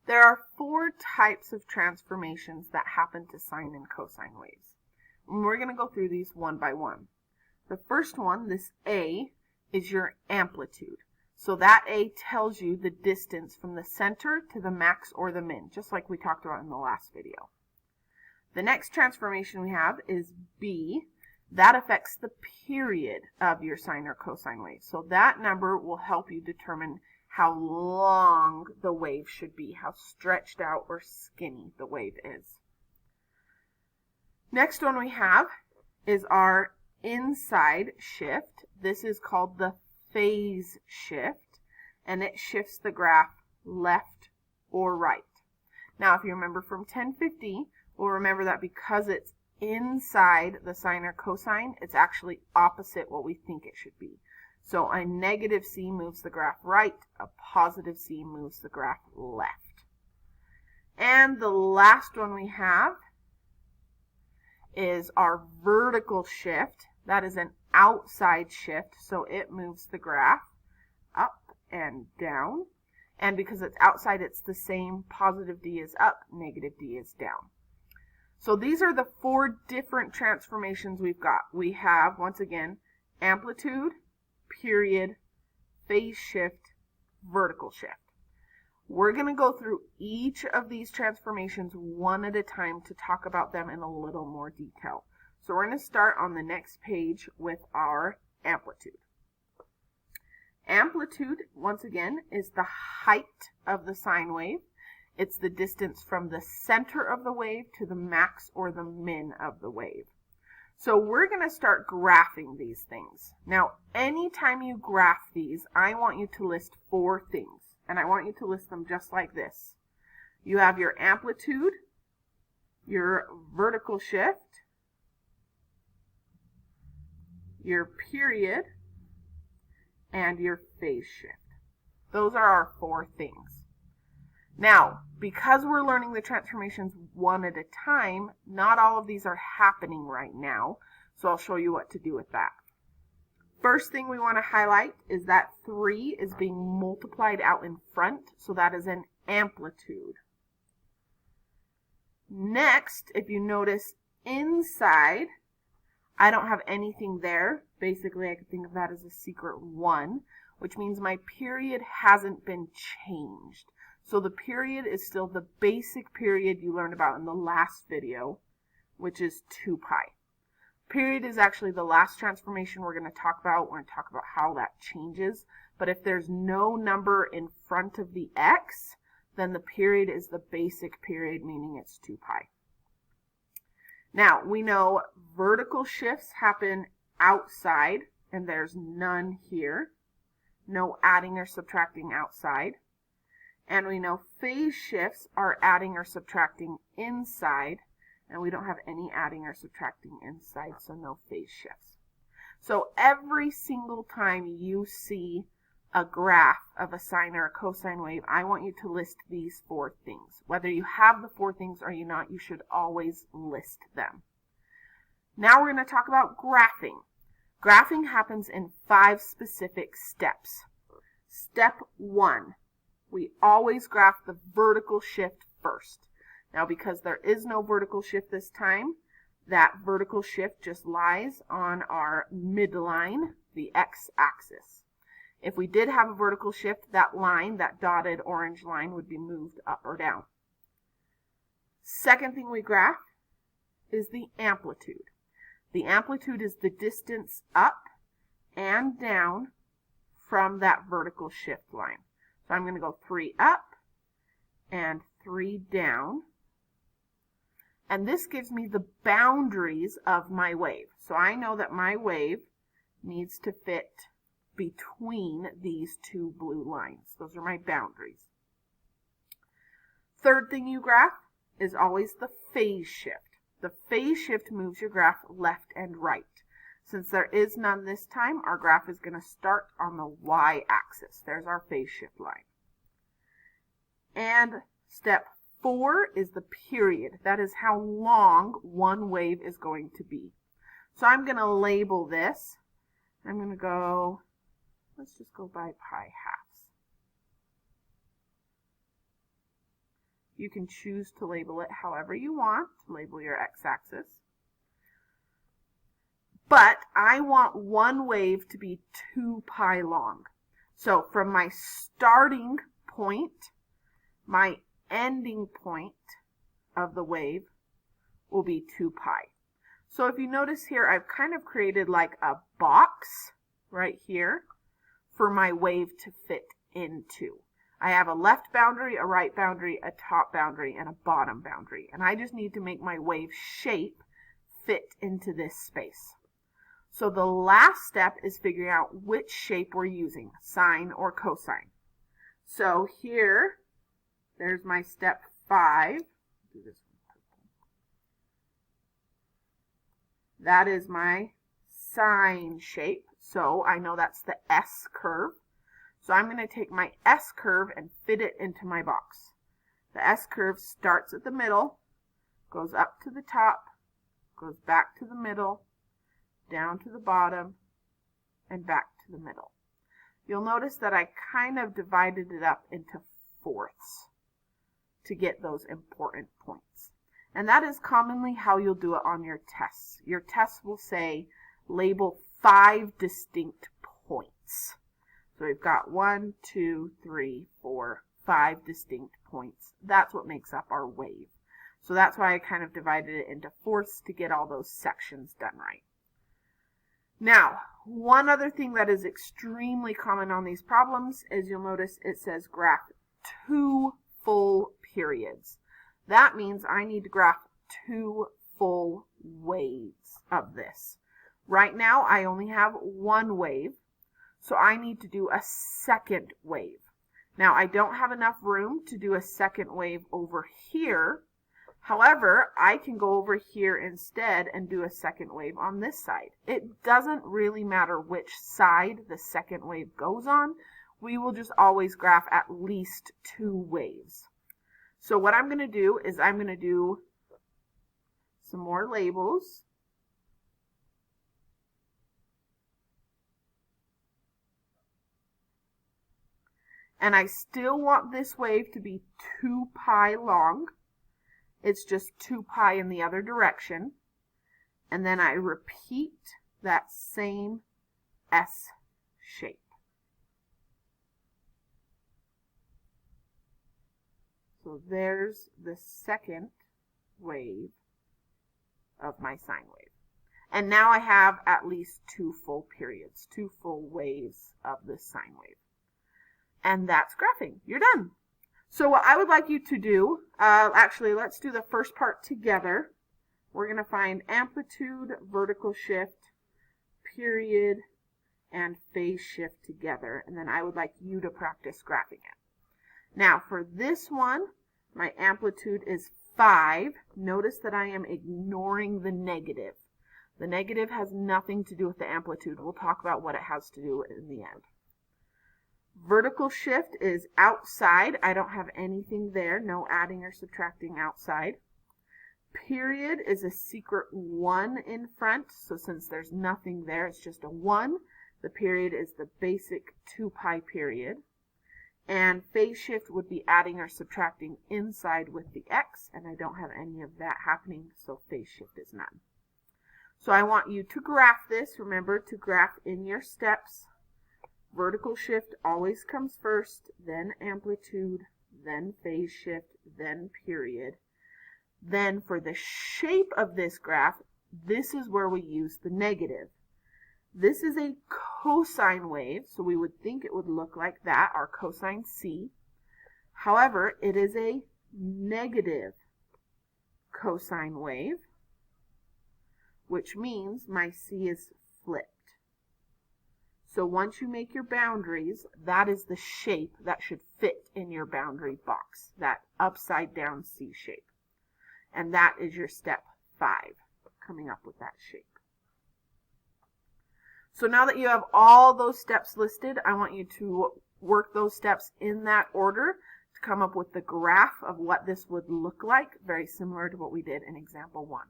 There are four types of transformations that happen to sine and cosine waves. And we're going to go through these one by one. The first one, this A, is your amplitude. So that A tells you the distance from the center to the max or the min, just like we talked about in the last video. The next transformation we have is B. That affects the period of your sine or cosine wave. So that number will help you determine how long the wave should be, how stretched out or skinny the wave is. Next one we have is our inside shift. This is called the phase shift, and it shifts the graph left or right. Now, if you remember from 1050, we'll remember that because it's inside the sine or cosine, it's actually opposite what we think it should be. So a negative C moves the graph right, a positive C moves the graph left. And the last one we have is our vertical shift. That is an outside shift, so it moves the graph up and down. And because it's outside, it's the same. Positive D is up, negative D is down. So these are the four different transformations we've got. We have, once again, amplitude, period, phase shift, vertical shift. We're going to go through each of these transformations one at a time to talk about them in a little more detail. So we're going to start on the next page with our amplitude. Amplitude, once again, is the height of the sine wave. It's the distance from the center of the wave to the max or the min of the wave. So we're going to start graphing these things. Now, anytime you graph these, I want you to list four things. And I want you to list them just like this. You have your amplitude, your vertical shift, your period, and your phase shift. Those are our four things. Now, because we're learning the transformations one at a time, not all of these are happening right now, so I'll show you what to do with that. First thing we want to highlight is that 3 is being multiplied out in front, so that is an amplitude. Next, if you notice inside, I don't have anything there. Basically, I could think of that as a secret 1, which means my period hasn't been changed. So the period is still the basic period you learned about in the last video, which is 2 pi. Period is actually the last transformation we're going to talk about. We're going to talk about how that changes. But if there's no number in front of the x, then the period is the basic period, meaning it's 2 pi. Now, we know vertical shifts happen outside, and there's none here. No adding or subtracting outside. And we know phase shifts are adding or subtracting inside, and we don't have any adding or subtracting inside, so no phase shifts. So every single time you see a graph of a sine or a cosine wave, I want you to list these 4 things. Whether you have the 4 things or you not, you should always list them. Now we're going to talk about graphing. Graphing happens in 5 specific steps. Step 1, we always graph the vertical shift first. Now, because there is no vertical shift this time, that vertical shift just lies on our midline, the x-axis. If we did have a vertical shift, that line, that dotted orange line, would be moved up or down. Second thing we graph is the amplitude. The amplitude is the distance up and down from that vertical shift line. So I'm going to go 3 up and 3 down. And this gives me the boundaries of my wave. So I know that my wave needs to fit between these 2 blue lines. Those are my boundaries. Third thing you graph is always the phase shift. The phase shift moves your graph left and right. Since there is none this time, our graph is going to start on the y-axis. There's our phase shift line. And step 4 is the period. That is how long one wave is going to be. So I'm going to label this. I'm going to go, let's just go by pi halves. You can choose to label it however you want, label your x-axis. But I want one wave to be 2 pi long. So from my starting point, my ending point of the wave will be 2 pi. So if you notice here, I've kind of created like a box right here for my wave to fit into. I have a left boundary, a right boundary, a top boundary, and a bottom boundary. And I just need to make my wave shape fit into this space. So the last step is figuring out which shape we're using, sine or cosine. So here, there's my step 5. Do this one. That is my sine shape. So I know that's the S curve. So I'm going to take my S curve and fit it into my box. The S curve starts at the middle, goes up to the top, goes back to the middle, down to the bottom, and back to the middle. You'll notice that I kind of divided it up into fourths to get those important points. And that is commonly how you'll do it on your tests. Your tests will say label 5 distinct points. So we've got 1, 2, 3, 4, 5 distinct points. That's what makes up our wave. So that's why I kind of divided it into fourths to get all those sections done right. Now, one other thing that is extremely common on these problems is you'll notice it says graph 2 full periods. That means I need to graph 2 full waves of this. Right now, I only have 1 wave, so I need to do a second wave. Now, I don't have enough room to do a second wave over here. However, I can go over here instead and do a second wave on this side. It doesn't really matter which side the second wave goes on. We will just always graph at least 2 waves. So what I'm going to do is I'm going to do some more labels. And I still want this wave to be 2 pi long. It's just 2 pi in the other direction. And then I repeat that same S shape. So there's the second wave of my sine wave. And now I have at least 2 full periods, 2 full waves of this sine wave. And that's graphing. You're done. So what I would like you to do, actually let's do the first part together. We're going to find amplitude, vertical shift, period, and phase shift together. And then I would like you to practice graphing it. Now for this one, my amplitude is 5. Notice that I am ignoring the negative. The negative has nothing to do with the amplitude. We'll talk about what it has to do in the end. Vertical shift is outside. I don't have anything there. No adding or subtracting outside. Period is a secret 1 in front. So since there's nothing there, it's just a 1. The period is the basic 2 pi period. And phase shift would be adding or subtracting inside with the x. And I don't have any of that happening, so phase shift is none. So I want you to graph this. Remember to graph in your steps. Vertical shift always comes first, then amplitude, then phase shift, then period. Then for the shape of this graph, this is where we use the negative. This is a cosine wave, so we would think it would look like that, our cosine C. However, it is a negative cosine wave, which means my C is flipped. So once you make your boundaries, that is the shape that should fit in your boundary box, that upside down C shape. And that is your step 5, coming up with that shape. So now that you have all those steps listed, I want you to work those steps in that order to come up with the graph of what this would look like, very similar to what we did in example 1.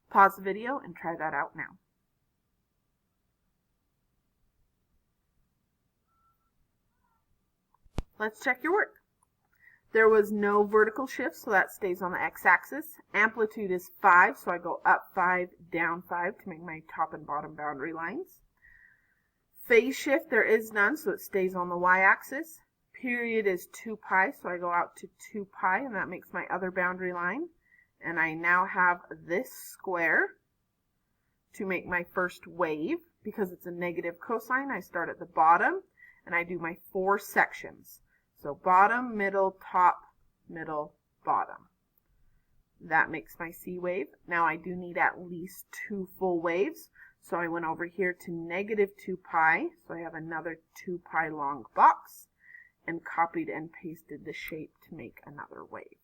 Pause the video and try that out now. Let's check your work. There was no vertical shift, so that stays on the x-axis. Amplitude is 5, so I go up 5, down 5 to make my top and bottom boundary lines. Phase shift, there is none, so it stays on the y-axis. Period is 2 pi, so I go out to 2 pi, and that makes my other boundary line. And I now have this square to make my first wave. Because it's a negative cosine, I start at the bottom, and I do my 4 sections. So bottom, middle, top, middle, bottom. That makes my C wave. Now I do need at least 2 full waves. So I went over here to negative 2 pi. So I have another 2 pi long box and copied and pasted the shape to make another wave.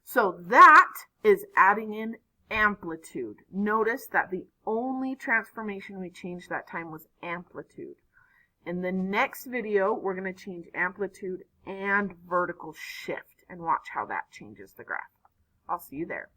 So that is adding in amplitude. Notice that the only transformation we changed that time was amplitude. In the next video, we're going to change amplitude and vertical shift and watch how that changes the graph. I'll see you there.